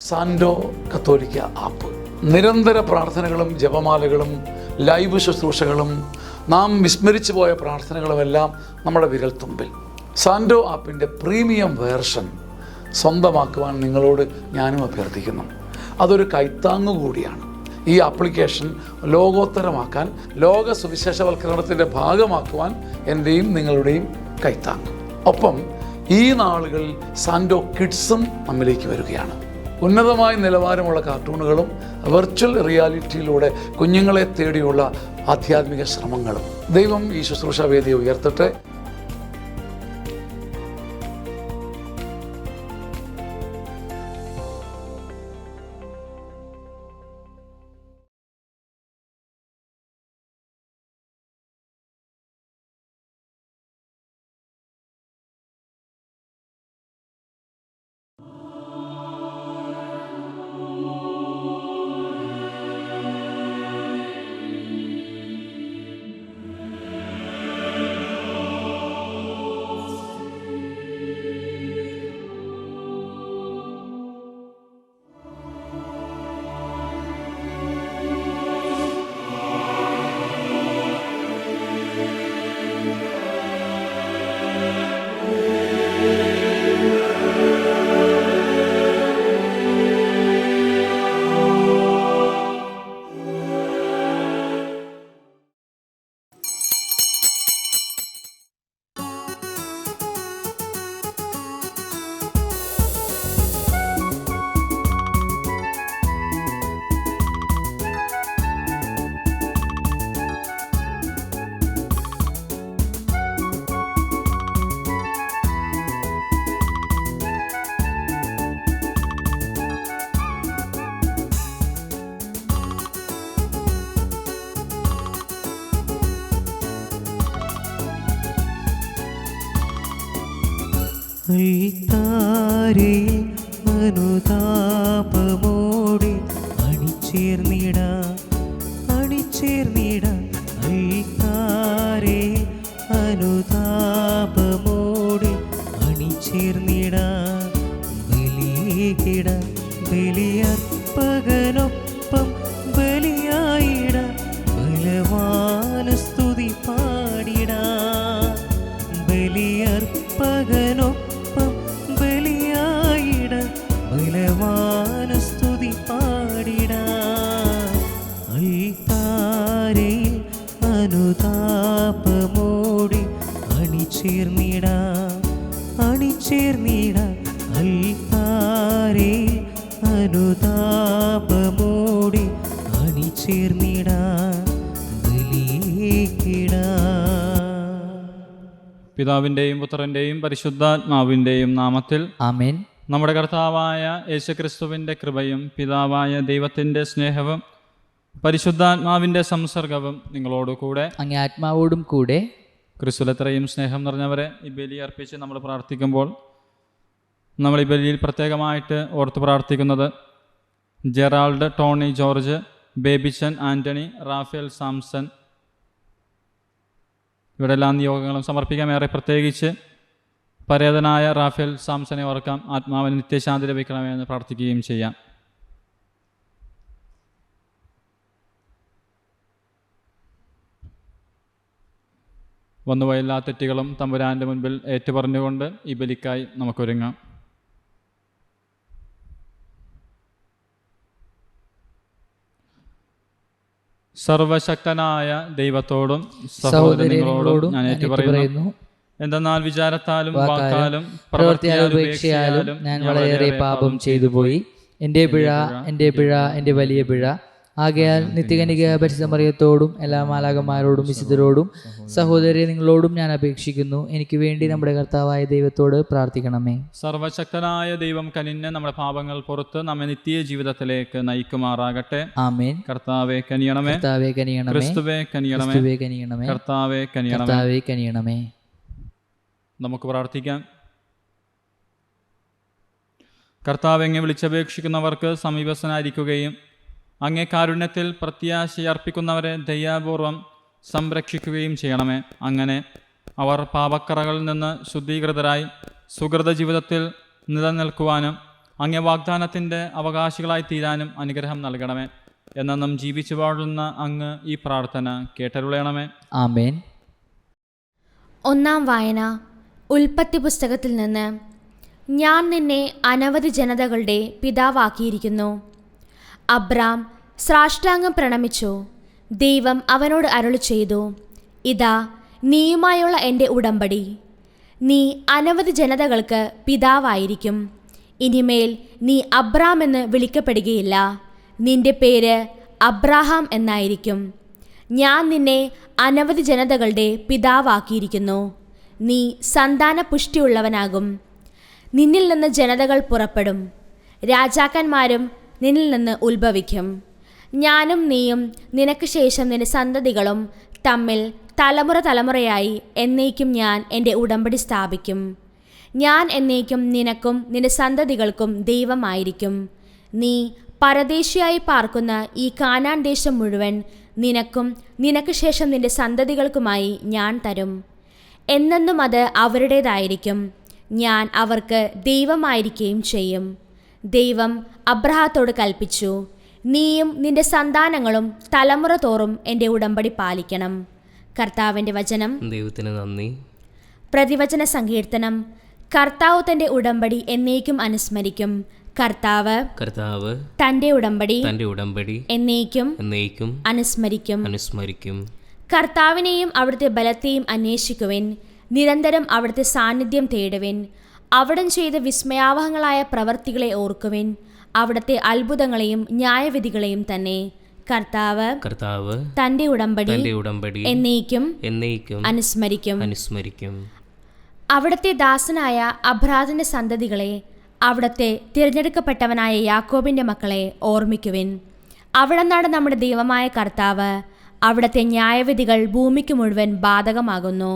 സാൻഡോ കത്തോലിക്ക ആപ്പ് നിരന്തര പ്രാർത്ഥനകളും ജപമാലകളും ലൈവ് ശുശ്രൂഷകളും നാം വിസ്മരിച്ചു പോയ പ്രാർത്ഥനകളുമെല്ലാം നമ്മുടെ വിരൽത്തുമ്പിൽ. സാൻഡോ ആപ്പിൻ്റെ പ്രീമിയം വേർഷൻ സ്വന്തമാക്കുവാൻ നിങ്ങളോട് ഞാനും അഭ്യർത്ഥിക്കുന്നു. അതൊരു കൈത്താങ്ങു കൂടിയാണ്. ഈ ആപ്ലിക്കേഷൻ ലോകോത്തരമാക്കാൻ, ലോക സുവിശേഷവൽക്കരണത്തിൻ്റെ ഭാഗമാക്കുവാൻ എൻ്റെയും നിങ്ങളുടെയും കൈത്താങ്ങ്. ഒപ്പം ഈ നാളുകളിൽ സാൻഡോ കിഡ്സും നമ്മിലേക്ക് വരികയാണ്. ഉന്നതമായ നിലവാരമുള്ള കാർട്ടൂണുകളും വെർച്വൽ റിയാലിറ്റിയിലൂടെ കുഞ്ഞുങ്ങളെ തേടിയുള്ള ആധ്യാത്മിക ശ്രമങ്ങളും. ദൈവം ഈ ശുശ്രൂഷ വേദിയെ ഉയർത്തട്ടെ. ഐത്താരേ അനുതാപമോടെ അണിചേർന്നിട ഐത്താരേ അനുതാപമോടെ അണിചേർന്നിട ബലിയേകിട ബലിയർപ്പകനൊപ്പം ബലിയായിട ബലവാന സ്തുതി പാടിട ബലിയർപ്പകനൊപ്പം ബലിയായിട ബലവാന സ്തുതി പാടിട ഐത്താരേ അനുതാപമോടെ അണിചേർന്നിട ഐത്താരേ അനുതാപമോടെ അണിചേർന്നിട ബലിയേകിട. പിതാവിൻ്റെയും പുത്രൻ്റെയും പരിശുദ്ധാത്മാവിൻ്റെയും നാമത്തിൽ ആമേൻ. നമ്മുടെ കർത്താവായ യേശുക്രിസ്തുവിൻ്റെ കൃപയും പിതാവായ ദൈവത്തിൻ്റെ സ്നേഹവും പരിശുദ്ധാത്മാവിൻ്റെ സംസർഗവും നിങ്ങളോടുകൂടെ അങ്ങേ ആത്മാവോടും കൂടെ. ക്രിസ്തുവിലെത്രയും സ്നേഹം നിറഞ്ഞവരെ, ഈ ബലി അർപ്പിച്ച് നമ്മൾ പ്രാർത്ഥിക്കുമ്പോൾ നമ്മൾ ഈ ബലിയിൽ പ്രത്യേകമായിട്ട് ഓർത്ത് പ്രാർത്ഥിക്കുന്നത് Gerald, Tony George, Babychan Antony, Raphael Samson, ഇവിടെ എല്ലാ നിയോഗങ്ങളും സമർപ്പിക്കാം. ഏറെ പ്രത്യേകിച്ച് പരേതനായ റാഫേൽ സാംസനെ ഓർക്കാം. ആത്മാവിന് നിത്യശാന്തി ലഭിക്കണമെന്ന് പ്രാർത്ഥിക്കുകയും ചെയ്യാം. വന്നുപോയ എല്ലാ തെറ്റുകളും തമ്പുരാൻ്റെ മുൻപിൽ ഏറ്റുപറഞ്ഞുകൊണ്ട് ഈ ബലിക്കായി നമുക്കൊരുങ്ങാം. സർവശക്തനായ ദൈവത്തോടും സഹോദരങ്ങളോടും ഞാൻ ഏറ്റുപറയുന്നു. എന്തെന്നാൽ വിചാരത്താലും വാക്കാലും പ്രവൃത്തിയാലും ഞാൻ വളരെയേറെ പാപം ചെയ്തു പോയി. എൻ്റെ പിഴ എൻ്റെ വലിയ പിഴ. ആകയാൽ നിത്യകന്യക പരിശുദ്ധ മറിയത്തോടും എല്ലാ മാലാഖമാരോടും വിശുദ്ധരോടും സഹോദരരെ നിങ്ങളോടും ഞാൻ അപേക്ഷിക്കുന്നു, എനിക്ക് വേണ്ടി നമ്മുടെ കർത്താവായ ദൈവത്തോട് പ്രാർത്ഥിക്കണമേ. സർവശക്തനായ ദൈവം കനിഞ്ഞ് നമ്മുടെ പാപങ്ങൾ പുറത്ത് നമ്മെ നിത്യ ജീവിതത്തിലേക്ക് നയിക്കുമാറാകട്ടെ. ആമേൻ. കർത്താവേ കനിയണമേ, ക്രിസ്തുവേ കനിയണമേ, കർത്താവേ കനിയണമേ. നമുക്ക് പ്രാർത്ഥിക്കാം. കർത്താവ് അങ്ങേ വിളിച്ചപേക്ഷിക്കുന്നവർക്ക് സമീപസ്ഥനായിരിക്കുകയും അങ്ങേ കാരുണ്യത്തിൽ പ്രത്യാശയർപ്പിക്കുന്നവരെ ദയാപൂർവം സംരക്ഷിക്കുകയും ചെയ്യണമേ. അങ്ങനെ അവർ പാപക്കറകളിൽ നിന്ന് ശുദ്ധീകൃതരായി സുഹൃത ജീവിതത്തിൽ നിലനിൽക്കുവാനും അങ്ങേ വാഗ്ദാനത്തിൻ്റെ അവകാശികളായി തീരാനും അനുഗ്രഹം നൽകണമേ. എന്നും ജീവിച്ചു വാഴുന്ന അങ്ങ് ഈ പ്രാർത്ഥന കേട്ടരുളയണമേ. ആമേൻ. ഒന്നാം വായന ഉൽപ്പത്തി പുസ്തകത്തിൽ നിന്ന്. ഞാൻ നിന്നെ അനവധി ജനതകളുടെ പിതാവാക്കിയിരിക്കുന്നു. അബ്രാം സാഷ്ടാംഗം പ്രണമിച്ചു. ദൈവം അവനോട് അരുളി ചെയ്തു, ഇതാ നീയുമായുള്ള എൻ്റെ ഉടമ്പടി. നീ അനവധി ജനതകൾക്ക് പിതാവായിരിക്കും. ഇനിമേൽ നീ അബ്രാം എന്ന് വിളിക്കപ്പെടുകയില്ല, നിന്റെ പേര് അബ്രാഹാം എന്നായിരിക്കും. ഞാൻ നിന്നെ അനവധി ജനതകളുടെ പിതാവാക്കിയിരിക്കുന്നു. നീ സന്താന പുഷ്ടിയുള്ളവനാകും. നിന്നിൽ നിന്ന് ജനതകൾ പുറപ്പെടും, രാജാക്കന്മാരും നിന്നിൽ നിന്ന് ഉത്ഭവിക്കും. ഞാനും നീയും നിനക്ക് ശേഷം നിന്റെ സന്തതികളും തമ്മിൽ തലമുറ തലമുറയായി എന്നേക്കും ഞാൻ എൻ്റെ ഉടമ്പടി സ്ഥാപിക്കും. ഞാൻ എന്നേക്കും നിനക്കും നിന്റെ സന്തതികൾക്കും ദൈവമായിരിക്കും. നീ പരദേശിയായി പാർക്കുന്ന ഈ കാനാൻ ദേശം മുഴുവൻ നിനക്കും നിനക്ക് ശേഷം നിന്റെ സന്തതികൾക്കുമായി ഞാൻ തരും. എന്നെന്നും അത് അവരുടേതായിരിക്കും. ഞാൻ അവർക്ക് ദൈവമായിരിക്കുകയും ചെയ്യും. ദൈവം അബ്രാഹത്തോട് കൽപ്പിച്ചു, നീയും നിന്റെ സന്താനങ്ങളും തലമുറ തോറും എൻ്റെ ഉടമ്പടി പാലിക്കണം. കർത്താവിൻ്റെ വചനം. ദൈവത്തിന് നന്ദി. പ്രതിവചന സങ്കീർത്തനം. കർത്താവ് തൻ്റെ ഉടമ്പടി എന്നേക്കും അനുസ്മരിക്കും. കർത്താവ് തൻ്റെ ഉടമ്പടി എന്നേക്കും അനുസ്മരിക്കും. കർത്താവിനെയും അവിടുത്തെ ബലത്തെയും അന്വേഷിക്കുവിൻ. നിരന്തരം അവിടുത്തെ സാന്നിധ്യം തേടുവിൻ. അവിടം ചെയ്ത വിസ്മയാവഹങ്ങളായ പ്രവർത്തികളെ ഓർക്കുവിൻ, അവിടുത്തെ അത്ഭുതങ്ങളെയും ന്യായവിധികളെയും തന്നെ. കർത്താവ് തൻ്റെ ഉടമ്പടി എന്നേക്കും അനുസ്മരിക്കും. അവിടുത്തെ ദാസനായ അബ്രാഹാമിന്റെ സന്തതികളെ, അവിടുത്തെ തിരഞ്ഞെടുക്കപ്പെട്ടവനായ യാക്കോബിന്റെ മക്കളെ ഓർമ്മിക്കുവിൻ. അവിടുന്നാണ് നമ്മുടെ ദൈവമായ കർത്താവ്. അവിടുത്തെ ന്യായവിധികൾ ഭൂമിക്ക് മുഴുവൻ ബാധകമാകുന്നു.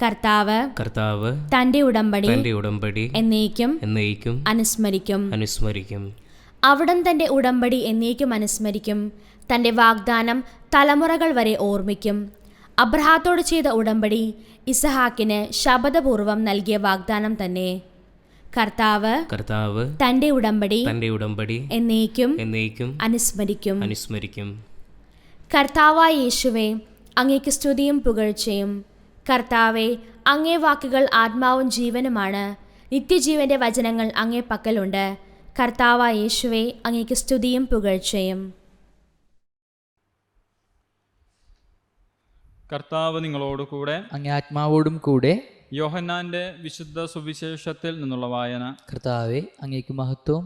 കർത്താവ് തൻ്റെ ഉടമ്പടി എന്നേക്കും അനുസ്മരിക്കും. അവിടം തൻ്റെ ഉടമ്പടി എന്നേക്കും അനുസ്മരിക്കും. തൻ്റെ വാഗ്ദാനം തലമുറകൾ വരെ ഓർമ്മിക്കും. അബ്രാഹത്തോട് ചെയ്ത ഉടമ്പടി ഇസഹാക്കിന് ശപഥപൂർവം നൽകിയ വാഗ്ദാനം തന്നെ. കർത്താവ് തൻ്റെ ഉടമ്പടി എന്നേക്കും അനുസ്മരിക്കും. കർത്താവായ യേശുവേ, അങ്ങേക്ക് സ്തുതിയും പുകഴ്ചയും. കർത്താവെ, അങ്ങേ വാക്കുകൾ ആത്മാവും ജീവനുമാണ്. നിത്യജീവന്റെ വചനങ്ങൾ അങ്ങേ പക്കലുണ്ട്. കർത്താവായ യേശുവേ, അങ്ങേക്ക് സ്തുതിയും പുകഴ്ചയും. കർത്താവ് നിങ്ങളോട് കൂടെ, അങ്ങേ ആത്മാവോടും കൂടെ. യോഹന്നാന്റെ വിശുദ്ധ സുവിശേഷത്തിൽ നിന്നുള്ള വായന. കർത്താവെ, അങ്ങേക്ക് മഹത്വം.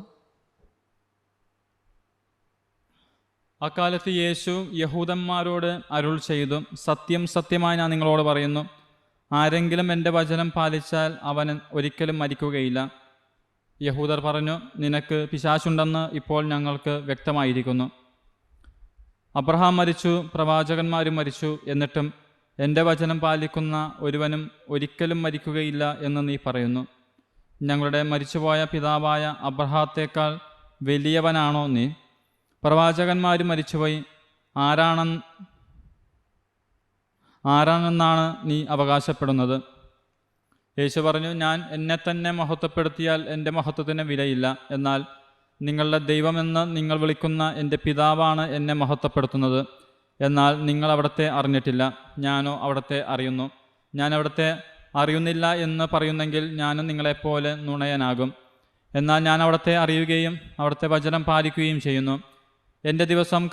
അക്കാലത്ത് യേശു യഹൂദന്മാരോട് അരുൾ ചെയ്തു, സത്യം സത്യമായി ഞാൻ നിങ്ങളോട് പറയുന്നു, ആരെങ്കിലും എൻ്റെ വചനം പാലിച്ചാൽ അവൻ ഒരിക്കലും മരിക്കുകയില്ല. യഹൂദർ പറഞ്ഞു, നിനക്ക് പിശാചുണ്ടെന്ന് ഇപ്പോൾ ഞങ്ങൾക്ക് വ്യക്തമായിരിക്കുന്നു. അബ്രഹാം മരിച്ചു, പ്രവാചകന്മാരും മരിച്ചു, എന്നിട്ടും എൻ്റെ വചനം പാലിക്കുന്ന ഒരുവനും ഒരിക്കലും മരിക്കുകയില്ല എന്ന് നീ പറയുന്നു. ഞങ്ങളുടെ മരിച്ചുപോയ പിതാവായ അബ്രഹാത്തേക്കാൾ വലിയവനാണോ നീ? പ്രവാചകന്മാരും മരിച്ചുപോയി, ആരാണെന്നാണ് നീ അവകാശപ്പെടുന്നത്? യേശു പറഞ്ഞു, ഞാൻ എന്നെ തന്നെ മഹത്വപ്പെടുത്തിയാൽ എൻ്റെ മഹത്വത്തിന് വിലയില്ല. എന്നാൽ നിങ്ങളുടെ ദൈവമെന്ന് നിങ്ങൾ വിളിക്കുന്ന എൻ്റെ പിതാവാണ് എന്നെ മഹത്വപ്പെടുത്തുന്നത്. എന്നാൽ നിങ്ങൾ അവിടുത്തെ അറിഞ്ഞിട്ടില്ല, ഞാനോ അവിടുത്തെ അറിയുന്നു. ഞാൻ അവിടുത്തെ അറിയുന്നില്ല എന്ന് പറയുന്നെങ്കിൽ ഞാനും നിങ്ങളെപ്പോലെ നുണയനാകും. എന്നാൽ ഞാൻ അവിടുത്തെ അറിയുകയും അവിടുത്തെ വചനം പാലിക്കുകയും ചെയ്യുന്നു. എൻ്റെ ദിവസം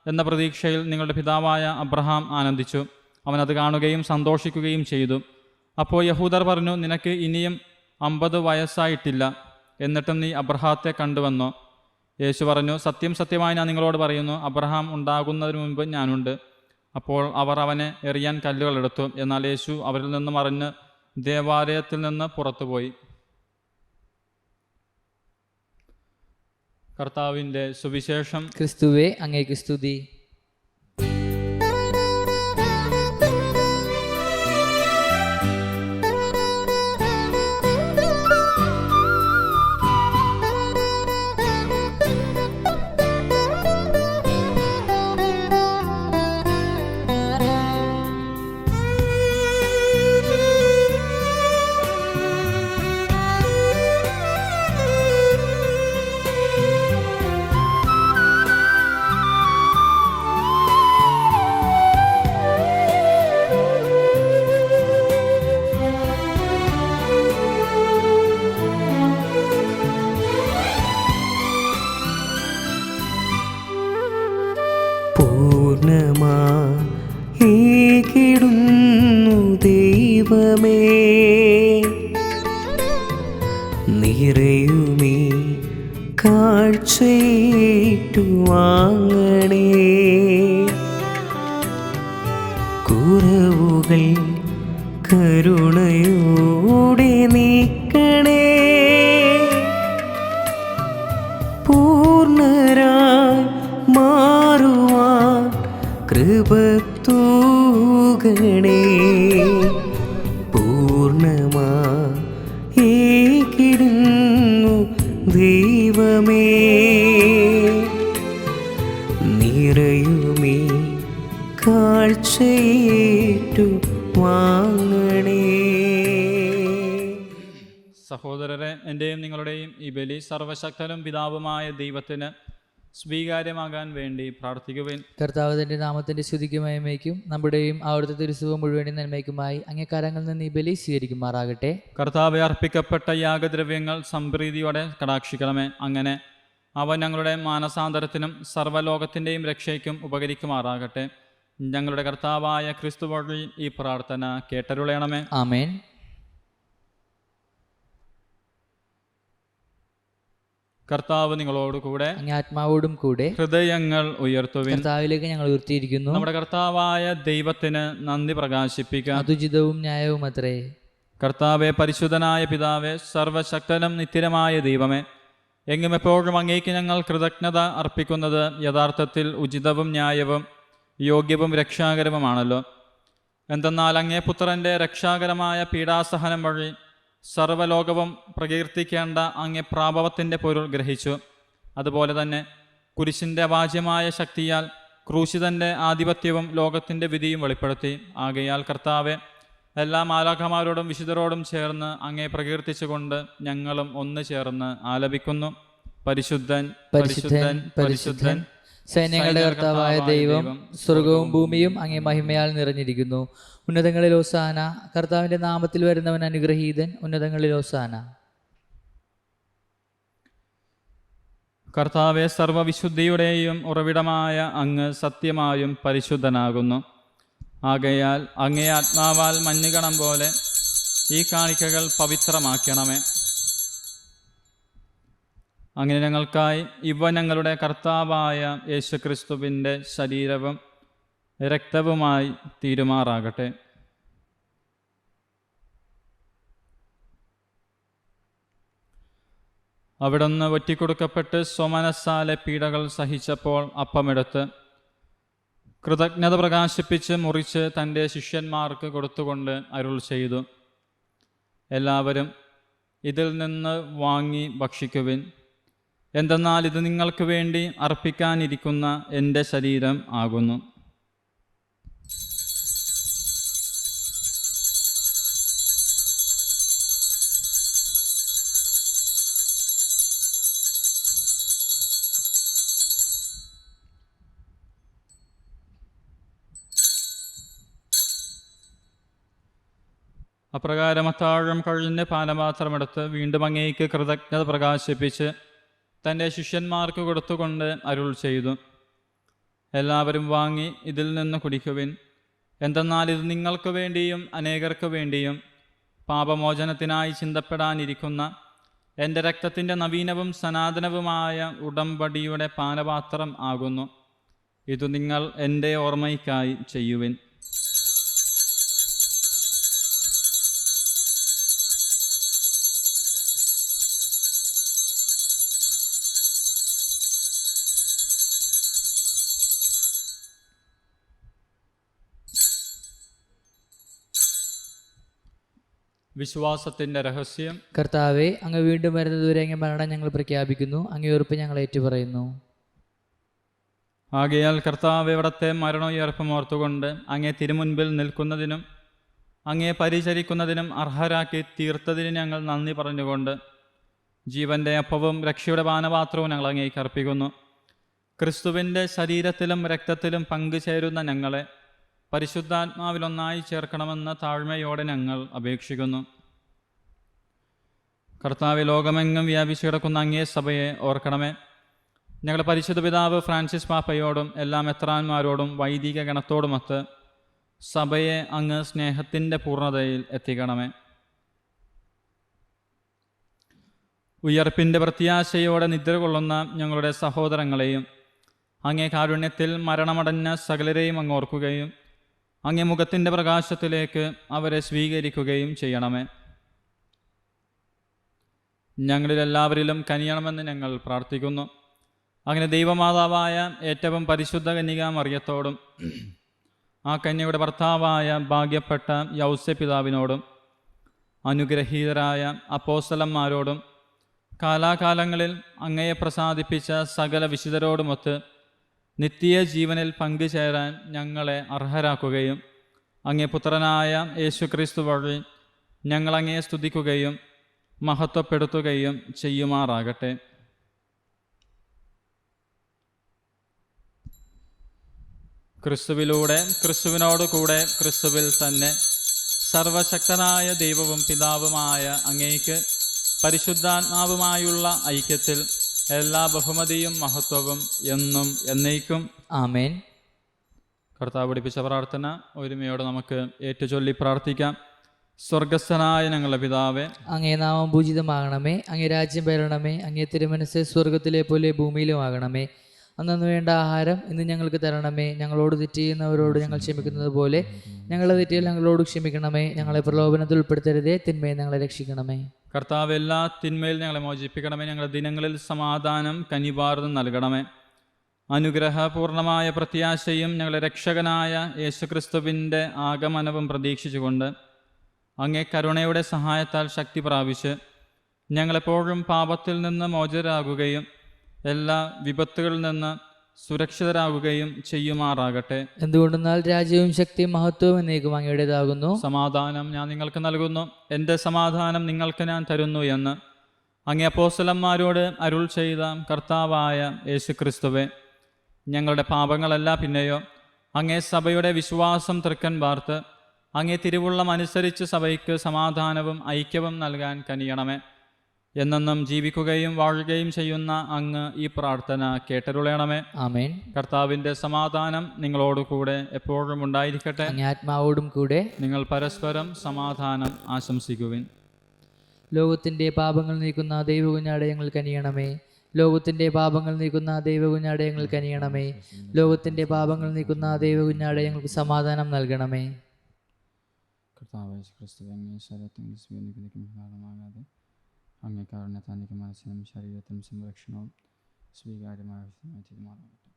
എന്ന പ്രതീക്ഷയിൽ നിങ്ങളുടെ പിതാവായ അബ്രഹാം ആനന്ദിച്ചു. അവനത് കാണുകയും സന്തോഷിക്കുകയും ചെയ്തു. അപ്പോൾ യഹൂദർ പറഞ്ഞു, നിനക്ക് ഇനിയും 50 വയസ്സായിട്ടില്ല, എന്നിട്ടും നീ അബ്രഹാത്തെ കണ്ടുവന്നോ? യേശു പറഞ്ഞു, സത്യം സത്യമായി ഞാൻ നിങ്ങളോട് പറയുന്നു, അബ്രഹാം ഉണ്ടാകുന്നതിന് മുൻപ് ഞാനുണ്ട്. അപ്പോൾ അവർ അവനെ എറിയാൻ കല്ലുകൾ എടുത്തു. എന്നാൽ യേശു അവരിൽ നിന്ന് മറിഞ്ഞ് ദേവാലയത്തിൽ നിന്ന് പുറത്തുപോയി. കർത്താവിൻ്റെ സുവിശേഷം. ക്രിസ്തുവേ, അങ്ങേക്ക് സ്തുതി. പൂർണ്ണമായിടുന്നു ദൈവമേ. നിറയുമീ കാഴ്ചയേറ്റുവാങ്ങണേ. കുറവുകൾ കരുണയോടെ നീക്കണേ. പൂർണ്ണരായി മാറുവാൻ കൃപ തൂകണേ. പൂർണ്ണമായിടുന്നു ദൈവമേ. നിറയുമീ കാഴ്ചയേറ്റു വാങ്ങണേ. സഹോദരരെ, എൻ്റെയും നിങ്ങളുടെയും ഈ ബലി സർവശക്തനും പിതാവുമായ ദൈവത്തിന് സ്വീകാര്യമാകാൻ വേണ്ടി പ്രാർത്ഥിക്കുവിൻ. കർത്താവ് തന്റെ നാമത്തിന്റെ സ്തുതിക്കും മഹിമയ്ക്കും നമ്മുടെയും അവിടുത്തെ തിരുസുഖം മുഴുവനും നന്മയ്ക്കുമായി അങ്ങേക്കാരങ്ങളിൽ നിന്ന് ഈ ബലി സ്വീകരിക്കുമാറാകട്ടെ. കർത്താവെ, അർപ്പിക്കപ്പെട്ട യാഗദ്രവ്യങ്ങൾ സംപ്രീതിയോടെ കടാക്ഷിക്കണമേ. അങ്ങനെ അവ ഞങ്ങളുടെ മാനസാന്തരത്തിനും സർവ്വലോകത്തിൻ്റെയും രക്ഷയ്ക്കും ഉപകരിക്കുമാറാകട്ടെ. ഞങ്ങളുടെ കർത്താവായ ക്രിസ്തു വഴി ഈ പ്രാർത്ഥന കേട്ടരുളയണമേ. ആമേൻ. കർത്താവ് നിങ്ങളോടുകൂടെ, അങ്ങേ ആത്മാവോടും കൂടെ. ഹൃദയങ്ങൾ ഉയർത്തുവിൻ. കർത്താവിലേക്ക് ഞങ്ങൾ ഉയർത്തിയിരിക്കുന്നു. നമ്മുടെ കർത്താവായ ദൈവത്തിന് നന്ദി പ്രകാശിപ്പിക്കാം. അതുചിതവും ന്യായവും അത്രേ. കർത്താവെ, പരിശുദ്ധനായ പിതാവേ, സർവശക്തനും നിത്യമായ ദൈവമേ, എങ്ങും എപ്പോഴും അങ്ങേക്ക് ഞങ്ങൾ കൃതജ്ഞത അർപ്പിക്കുന്നത് യഥാർത്ഥത്തിൽ ഉചിതവും ന്യായവും യോഗ്യവും രക്ഷാകരവുമാണല്ലോ. എന്തെന്നാൽ അങ്ങേ പുത്രൻ്റെ രക്ഷാകരമായ പീഡാസഹനം വഴി സർവ്വലോകവും പ്രകീർത്തിക്കേണ്ട അങ്ങേ പ്രാഭവത്തിൻ്റെ പൊരുൾ ഗ്രഹിച്ചു. അതുപോലെ തന്നെ കുരിശിൻ്റെ അവാച്യമായ ശക്തിയാൽ ക്രൂശിതൻ്റെ ആധിപത്യവും ലോകത്തിൻ്റെ വിധിയും വെളിപ്പെടുത്തി. ആകയാൽ കർത്താവെ, എല്ലാ മാലാഖമാരോടും വിശുദ്ധരോടും ചേർന്ന് അങ്ങേ പ്രകീർത്തിച്ചുകൊണ്ട് ഞങ്ങളും ഒന്ന് ചേർന്ന് ആലപിക്കുന്നു. പരിശുദ്ധൻ, പരിശുദ്ധൻ, പരിശുദ്ധൻ, സൈന്യങ്ങളുടെ കർത്താവായ ദൈവം, സ്വർഗവും ഭൂമിയും അങ്ങേ മഹിമയാൽ നിറഞ്ഞിരിക്കുന്നു. ഉന്നതങ്ങളിൽ ഹോസാന. കർത്താവിന്റെ നാമത്തിൽ വരുന്നവൻ അനുഗ്രഹീതൻ. ഉന്നതങ്ങളിൽ ഹോസാന. കർത്താവെ, സർവ്വവിശുദ്ധിയുടെയും ഉറവിടമായ അങ്ങ് സത്യമായും പരിശുദ്ധനാകുന്നു. ആകയാൽ അങ്ങേ ആത്മാവാൽ മഞ്ഞുകണം പോലെ ഈ കാണിക്കകൾ പവിത്രമാക്കണമേ. അങ്ങനെ ഞങ്ങൾക്കായി ഇവ ഞങ്ങളുടെ കർത്താവായ യേശുക്രിസ്തുവിൻ്റെ ശരീരവും രക്തവുമായി തീരുമാറാകട്ടെ. അവിടുന്ന് ഒറ്റിക്കൊടുക്കപ്പെട്ട് സ്വമനസ്സാലെ പീഡകൾ സഹിച്ചപ്പോൾ അപ്പമെടുത്ത് കൃതജ്ഞത പ്രകാശിപ്പിച്ച് മുറിച്ച് തൻ്റെ ശിഷ്യന്മാർക്ക് കൊടുത്തുകൊണ്ട് അരുൾ ചെയ്തു, എല്ലാവരും ഇതിൽ നിന്ന് വാങ്ങി ഭക്ഷിക്കുവിൻ. എന്തെന്നാൽ ഇത് നിങ്ങൾക്ക് വേണ്ടി അർപ്പിക്കാനിരിക്കുന്ന എൻ്റെ ശരീരം ആകുന്നു. അപ്രകാരം അത്താഴം കഴിഞ്ഞ് പാനപാത്രമെടുത്ത് വീണ്ടും അങ്ങേക്ക് കൃതജ്ഞത പ്രകാശിപ്പിച്ച് തൻ്റെ ശിഷ്യന്മാർക്ക് കൊടുത്തുകൊണ്ട് അരുൾ ചെയ്തു, എല്ലാവരും വാങ്ങി ഇതിൽ നിന്ന് കുടിക്കുവിൻ. എന്തെന്നാൽ ഇത് നിങ്ങൾക്ക് വേണ്ടിയും അനേകർക്ക് വേണ്ടിയും പാപമോചനത്തിനായി ചിന്തപ്പെടാനിരിക്കുന്ന എൻ്റെ രക്തത്തിൻ്റെ നവീനവും സനാതനവുമായ ഉടമ്പടിയുടെ പാനപാത്രം ആകുന്നു. ഇത് നിങ്ങൾ എൻ്റെ ഓർമ്മയ്ക്കായി ചെയ്യുവിൻ. വിശ്വാസത്തിൻ്റെ രഹസ്യം. കർത്താവെ, അങ്ങ് വീണ്ടും വരുന്നതുവരെ അങ്ങ് മരണം ഞങ്ങൾ പ്രഖ്യാപിക്കുന്നു. അങ്ങേ ഉറപ്പ് ഞങ്ങൾ ഏറ്റുപറയുന്നു. ആകയാൽ കർത്താവ് ഇവിടത്തെ മരണോയർപ്പം ഓർത്തുകൊണ്ട് അങ്ങേ തിരുമുൻപിൽ നിൽക്കുന്നതിനും അങ്ങേ പരിചരിക്കുന്നതിനും അർഹരാക്കി തീർത്തതിന് ഞങ്ങൾ നന്ദി പറഞ്ഞുകൊണ്ട് ജീവൻ്റെ അപ്പവും രക്ഷയുടെ പാനപാത്രവും ഞങ്ങൾ അങ്ങേക്ക് അർപ്പിക്കുന്നു. ക്രിസ്തുവിൻ്റെ ശരീരത്തിലും രക്തത്തിലും പങ്കുചേരുന്ന ഞങ്ങളെ പരിശുദ്ധാത്മാവിലൊന്നായി ചേർക്കണമെന്ന താഴ്മയോടെ ഞങ്ങൾ അപേക്ഷിക്കുന്നു. കർത്താവ്, ലോകമെങ്ങും വ്യാപിച്ചു കിടക്കുന്ന അങ്ങേ സഭയെ ഓർക്കണമേ. ഞങ്ങളുടെ പരിശുദ്ധ പിതാവ് ഫ്രാൻസിസ് പാപ്പയോടും എല്ലാ മെത്രാന്മാരോടും വൈദിക ഗണത്തോടുമൊത്ത് സഭയെ അങ്ങ് സ്നേഹത്തിൻ്റെ പൂർണ്ണതയിൽ എത്തിക്കണമേ. ഉയർപ്പിൻ്റെ പ്രത്യാശയോടെ നിദ്ര കൊള്ളുന്ന ഞങ്ങളുടെ സഹോദരങ്ങളെയും അങ്ങേ കാരുണ്യത്തിൽ മരണമടഞ്ഞ സകലരെയും അങ്ങ് ഓർക്കുകയും അങ്ങേ മുഖത്തിൻ്റെ പ്രകാശത്തിലേക്ക് അവരെ സ്വീകരിക്കുകയും ചെയ്യണമേ. ഞങ്ങളിലെല്ലാവരിലും കനിയണമെന്ന് ഞങ്ങൾ പ്രാർത്ഥിക്കുന്നു. അങ്ങനെ ദൈവമാതാവായ ഏറ്റവും പരിശുദ്ധ കന്യകാ മറിയത്തോടും ആ കന്യയുടെ ഭർത്താവായ ഭാഗ്യപ്പെട്ട യൗസേ പിതാവിനോടും അനുഗ്രഹീതരായ അപ്പോസ്തലന്മാരോടും കാലാകാലങ്ങളിൽ അങ്ങയെ പ്രസാദിപ്പിച്ച സകല വിശുദ്ധരോടുമൊത്ത് നിത്യ ജീവനിൽ പങ്കുചേരാൻ ഞങ്ങളെ അർഹരാക്കുകയും അങ്ങേ പുത്രനായ യേശുക്രിസ്തു വഴി ഞങ്ങളങ്ങയെ സ്തുതിക്കുകയും മഹത്വപ്പെടുത്തുകയും ചെയ്യുമാറാകട്ടെ. ക്രിസ്തുവിലൂടെ, ക്രിസ്തുവിനോട് കൂടെ, ക്രിസ്തുവിൽ തന്നെ സർവശക്തനായ ദൈവവും പിതാവുമായ അങ്ങേക്ക് പരിശുദ്ധാത്മാവുമായുള്ള ഐക്യത്തിൽ എല്ലാ ബഹുമതിയും മഹത്വവും എന്നും എന്നേക്കും ആമേൻ. കർത്താവ് പഠിപ്പിച്ച പ്രാർത്ഥന ഒരുമയോടെ നമുക്ക് ഏറ്റുചൊല്ലി പ്രാർത്ഥിക്കാം. സ്വർഗസ്ഥനായ ഞങ്ങളുടെ പിതാവേ, അങ്ങേ നാമം പൂജിതമാകണമേ. അങ്ങേ രാജ്യം വരണമേ. അങ്ങേ തിരുമനസ്സ് സ്വർഗത്തിലെ പോലെ ഭൂമിയിലുമാകണമേ. അന്നു വേണ്ട ആഹാരം ഇന്ന് ഞങ്ങൾക്ക് തരണമേ. ഞങ്ങളോട് തെറ്റ് ചെയ്യുന്നവരോട് ഞങ്ങൾ ക്ഷമിക്കുന്നത് പോലെ ഞങ്ങളുടെ തെറ്റുകൾ ഞങ്ങളോട് ക്ഷമിക്കണമേ. ഞങ്ങളെ പ്രലോഭനത്തിൽ ഉൾപ്പെടുത്തരുതേ, തിന്മയെ ഞങ്ങളെ രക്ഷിക്കണമേ. കർത്താവ് എല്ലാ തിന്മയിൽ ഞങ്ങളെ മോചിപ്പിക്കണമേ. ഞങ്ങളുടെ ദിനങ്ങളിൽ സമാധാനം കനിവാർന്ന് നൽകണമേ. അനുഗ്രഹപൂർണമായ പ്രത്യാശയും ഞങ്ങളുടെ രക്ഷകനായ യേശുക്രിസ്തുവിൻ്റെ ആഗമനവും പ്രതീക്ഷിച്ചുകൊണ്ട് അങ്ങേ കരുണയുടെ സഹായത്താൽ ശക്തി പ്രാപിച്ച് ഞങ്ങളെപ്പോഴും പാപത്തിൽ നിന്ന് മോചിതരാകുകയും എല്ലാ വിപത്തുകളിൽ നിന്ന് സുരക്ഷിതരാകുകയും ചെയ്യുമാറാകട്ടെ. എന്തുകൊണ്ടെന്നാൽ രാജ്യവും ശക്തിയും മഹത്വവും എന്നേക്കും അങ്ങയുടേതാകുന്നു. സമാധാനം ഞാൻ നിങ്ങൾക്ക് നൽകുന്നു, എൻ്റെ സമാധാനം നിങ്ങൾക്ക് ഞാൻ തരുന്നു എന്ന് അങ്ങേ അപ്പോസ്തലന്മാരോട് അരുൾ ചെയ്ത കർത്താവായ യേശുക്രിസ്തുവേ, ഞങ്ങളുടെ പാപങ്ങളല്ല പിന്നെയോ അങ്ങേ സഭയുടെ വിശ്വാസം തൃക്കൻ പാർത്ത് അങ്ങേ തിരുവുള്ളം അനുസരിച്ച് സഭയ്ക്ക് സമാധാനവും ഐക്യവും നൽകാൻ കനിയണമേ. എന്നെന്നും ജീവിക്കുകയും വാഴുകയും ചെയ്യുന്ന അങ്ങ് ഈ പ്രാർത്ഥന കേട്ടരുളയണമേ. ആമേൻ. കർത്താവിൻ്റെ സമാധാനം നിങ്ങളോടുകൂടെ എപ്പോഴും ഉണ്ടായിരിക്കട്ടെ. അങ്ങേ ആത്മാവോടും കൂടെ. നിങ്ങൾ പരസ്പരം സമാധാനം ആശംസിക്കുവിൻ. ലോകത്തിൻ്റെ പാപങ്ങൾ നീക്കുന്ന ദൈവകുഞ്ഞാടെ ഞങ്ങൾ കനിയണമേ. ലോകത്തിൻ്റെ പാപങ്ങൾ നീക്കുന്ന ദൈവകുഞ്ഞാടെ ഞങ്ങൾ കനിയണമേ. ലോകത്തിൻ്റെ പാപങ്ങൾ നീക്കുന്ന ദൈവകുഞ്ഞാടെ ഞങ്ങൾക്ക് സമാധാനം നൽകണമേ. കർത്താവ് ക്രിസ്തുവേ, അങ്ങേ ശരീരത്തിൽ സ്വീകരിക്കുന്നതാകാതെ അങ്ങേ കാരുണ്യത്താൽ എനിക്ക് മനസ്സിനും ശരീരത്തിനും സംരക്ഷണവും സ്വീകാര്യമായ തീരുമാനമാകട്ടെ.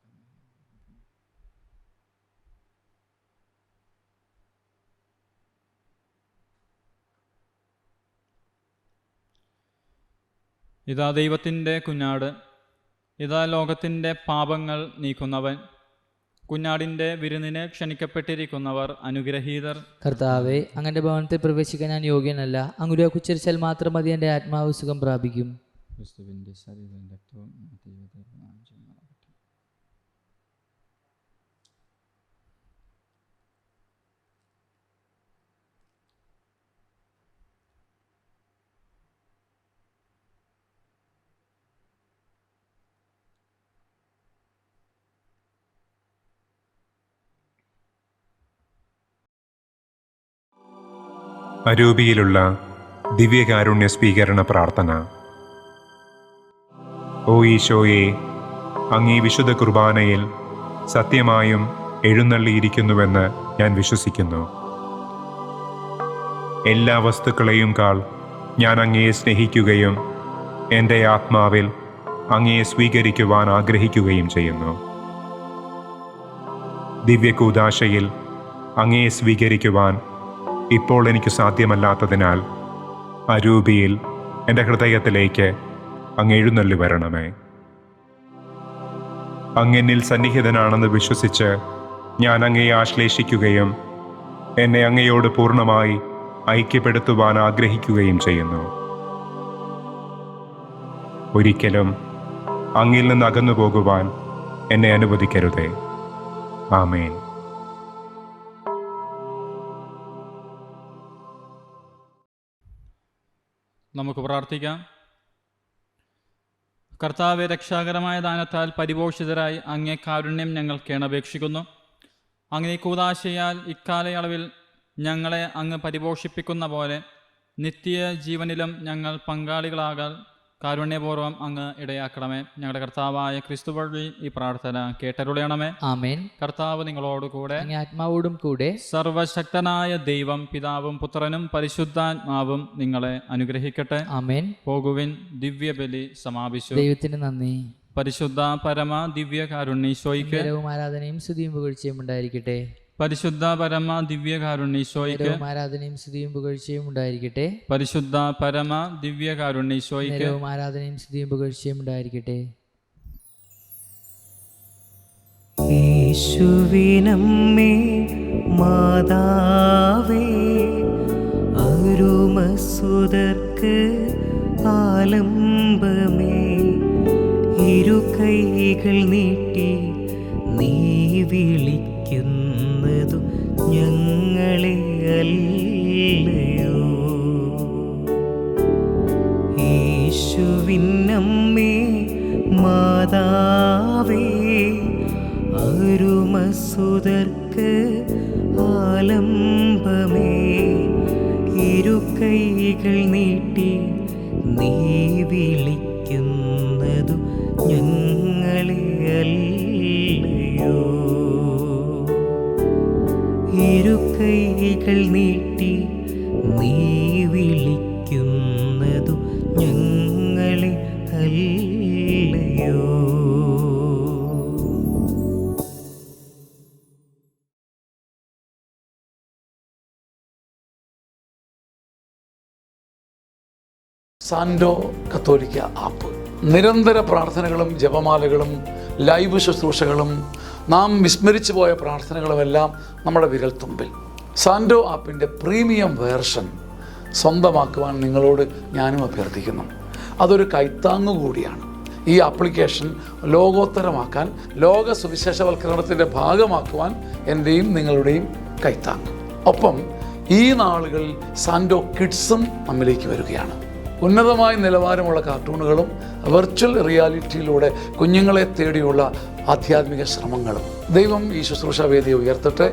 ഇതാ ദൈവത്തിൻ്റെ കുഞ്ഞാട്, ഇതാ ലോകത്തിൻ്റെ പാപങ്ങൾ നീക്കുന്നവൻ. കുഞ്ഞാടിൻ്റെ വിരുന്നിന് ക്ഷണിക്കപ്പെട്ടിരിക്കുന്നവർ അനുഗ്രഹീതർ. കർത്താവെ, അങ്ങയുടെ ഭവനത്തിൽ പ്രവേശിക്കാൻ ഞാൻ യോഗ്യനല്ല. അങ്ങ് ഉച്ചരിച്ചാൽ മാത്രം മതി, എൻ്റെ ആത്മാവ് സുഖം പ്രാപിക്കും. ക്രിസ്തുവിൻ്റെ ശരീരവും രക്തവും അരൂപിയിലുള്ള ദിവ്യകാരുണ്യ സ്വീകരണ പ്രാർത്ഥന. ഓ ഈശോയെ, അങ്ങീ വിശുദ്ധ കുർബാനയിൽ സത്യമായും എഴുന്നള്ളിയിരിക്കുന്നുവെന്ന് ഞാൻ വിശ്വസിക്കുന്നു. എല്ലാ വസ്തുക്കളെയും കാൾ ഞാൻ അങ്ങയെ സ്നേഹിക്കുകയും എൻ്റെ ആത്മാവിൽ അങ്ങയെ സ്വീകരിക്കുവാൻ ആഗ്രഹിക്കുകയും ചെയ്യുന്നു. ദിവ്യകൂദാശയിൽ അങ്ങയെ സ്വീകരിക്കുവാൻ ഇപ്പോൾ എനിക്ക് സാധ്യമല്ലാത്തതിനാൽ അരൂപിയിൽ എൻ്റെ ഹൃദയത്തിലേക്ക് അങ്ങ് എഴുന്നള്ളി വരണമേ. അങ്ങെന്നിൽ സന്നിഹിതനാണെന്ന് വിശ്വസിച്ച് ഞാൻ അങ്ങയെ ആശ്ലേഷിക്കുകയും എന്നെ അങ്ങയോട് പൂർണ്ണമായി ഐക്യപ്പെടുത്തുവാൻ ആഗ്രഹിക്കുകയും ചെയ്യുന്നു. ഒരിക്കലും അങ്ങിൽ നിന്ന് അകന്നു പോകുവാൻ എന്നെ അനുവദിക്കരുതേ. ആമേൻ. നമുക്ക് പ്രാർത്ഥിക്കാം. കർത്താവെ, രക്ഷാകരമായ ദാനത്താൽ പരിപോഷിതരായി അങ്ങേ കാരുണ്യം ഞങ്ങൾ കേണപേക്ഷിക്കുന്നു. അങ്ങേ കൂദാശയാൽ ഇക്കാലയളവിൽ ഞങ്ങളെ അങ്ങ് പരിപോഷിപ്പിക്കുന്ന പോലെ നിത്യ ജീവനിലും ഞങ്ങൾ പങ്കാളികളാകാൻ കാരുണ്യപൂർവ്വം അങ്ങ് ഇടയാക്കണമേ. ഞങ്ങളുടെ കർത്താവായ ക്രിസ്തു വഴി ഈ പ്രാർത്ഥന കേട്ടരുളയണമേ. ആമേൻ. കർത്താവ് നിങ്ങളോടുകൂടെ, അങ്ങേ ആത്മാവോടും കൂടെ. സർവശക്തനായ ദൈവം പിതാവും പുത്രനും പരിശുദ്ധാത്മാവും നിങ്ങളെ അനുഗ്രഹിക്കട്ടെ. ആമേൻ. പോകുവിൻ, ദിവ്യബലി സമാപിച്ചു. ദൈവത്തിന് നന്ദി. പരിശുദ്ധ പരമ ദിവ്യ കാരുണ്യീശോയ്ക്ക് ആരാധനയും സ്തുതിയും പുകഴ്ചയും ഉണ്ടായിരിക്കട്ടെ. പരിശുദ്ധ പരമ ദിവ്യ കാരുണ്യീശോയ്ക്ക് ആരാധനയും സ്തുതിയും പുകഴ്ചയും ഉണ്ടായിരിക്കട്ടെ. പരിശുദ്ധ പരമ ദിവ്യ കാരുണ്യീശോയ്ക്ക് ആരാധനയും സ്തുതിയും പുകഴ്ചയും ഉണ്ടായിരിക്കട്ടെ. യേശുവിനമ്മേ മാതാവേ, അരുമസുതർക്ക് ആലംബമേ, ഇരു കൈകൾ നീട്ടി നീ വിളിക്കുന്നതു ഞങ്ങളെ അല്ലയോ. യേശുവിനമ്മേ മാതാവേ, അരുമസുതർക്ക് ആലംബമേ, ഇരു കൈകൾ നീട്ടി നീ വിളിക്കുന്നതു ഞങ്ങളെ അല്ലയോ. ഇരു കൈകൾ നീട്ടി നീ വിളിക്കുന്നതു ഞങ്ങളെ അല്ലയോ. സാൻഡോ കത്തോലിക്ക ആപ്പ് നിരന്തര പ്രാർത്ഥനകളും ജപമാലകളും ലൈവ് ശുശ്രൂഷകളും നാം വിസ്മരിച്ചു പോയ പ്രാർത്ഥനകളുമെല്ലാം നമ്മുടെ വിരൽത്തുമ്പിൽ. സാൻഡോ ആപ്പിൻ്റെ പ്രീമിയം വേർഷൻ സ്വന്തമാക്കുവാൻ നിങ്ങളോട് ഞാനും അഭ്യർത്ഥിക്കുന്നു. അതൊരു കൈത്താങ്ങു കൂടിയാണ്. ഈ ആപ്ലിക്കേഷൻ ലോകോത്തരമാക്കാൻ, ലോക സുവിശേഷവൽക്കരണത്തിൻ്റെ ഭാഗമാക്കുവാൻ എൻ്റെയും നിങ്ങളുടെയും കൈത്താങ്ങ്. ഒപ്പം ഈ നാളുകളിൽ സാൻഡോ കിഡ്സും നമ്മിലേക്ക് വരികയാണ്. ഉന്നതമായ നിലവാരമുള്ള കാർട്ടൂണുകളും വെർച്വൽ റിയാലിറ്റിയിലൂടെ കുഞ്ഞുങ്ങളെ തേടിയുള്ള ആധ്യാത്മിക ശ്രമങ്ങളും. ദൈവം ഈ ശുശ്രൂഷ വേദിയെ ഉയർത്തട്ടെ.